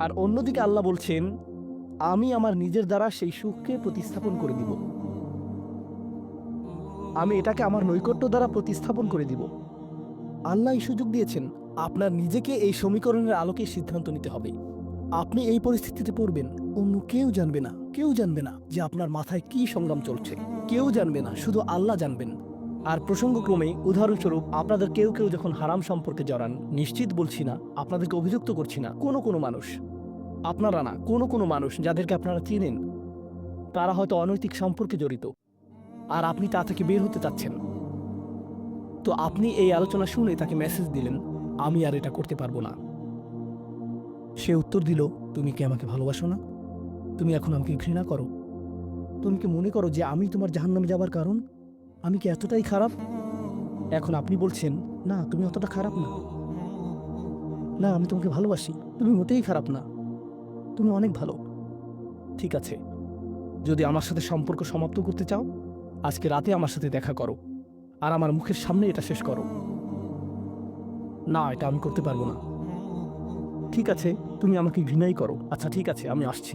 আর অন্যদিকে আল্লাহ বলছেন, আমি আমার নিজের দ্বারা সেই সুখকে প্রতিস্থাপন করে দিব। আমি এটাকে আমার নৈকট্য দ্বারা প্রতিস্থাপন করে দিব। আল্লাহ এই সুযোগ দিয়েছেন, আপনার নিজেকে এই সমীকরণের আলোকে সিদ্ধান্ত নিতে হবে। আপনি এই পরিস্থিতিতে পড়বেন, অন্য কেউ জানবে না, কেউ জানবে না যে আপনার মাথায় কি সংগ্রাম চলছে। কেউ জানবে না, শুধু আল্লাহ জানবেন। আর প্রসঙ্গক্রমে উদাহরণস্বরূপ আপনাদের কেউ কেউ যখন হারাম সম্পর্কে জড়ান, নিশ্চিত বলছি না, আপনাদেরকে অভিযুক্ত করছি না, কোনো মানুষ, আপনারা না, কোনো মানুষ যাদেরকে আপনারা চিনেন, তারা হয়তো অনৈতিক সম্পর্কে জড়িত, আর আপনি তা থেকে বের হতে চাচ্ছেন। তো আপনি এই আলোচনা শুনে তাকে মেসেজ দিলেন, আমি আর এটা করতে পারবো না। সে উত্তর দিল, তুমি কি আমাকে ভালোবাসো না? তুমি এখন আমাকে ঘৃণা করো? তুমি কি মনে করো যে আমি তোমার জাহান্নামে যাবার কারণ? আমি কি এতটাই খারাপ? এখন আপনি বলছেন, না তুমি অতটা খারাপ না, না আমি তোমাকে ভালোবাসি, তুমি মোটেই খারাপ না, তুমি অনেক ভালো। ঠিক আছে, যদি আমার সাথে সম্পর্ক সমাপ্ত করতে চাও, আজকে রাতে আমার সাথে দেখা করো, আর আমার মুখের সামনে এটা শেষ করো। না, এটা আমি করতে পারবো না। ঠিক আছে, তুমি আমাকে ঘৃণাই করো। আচ্ছা ঠিক আছে, আমি আসছি।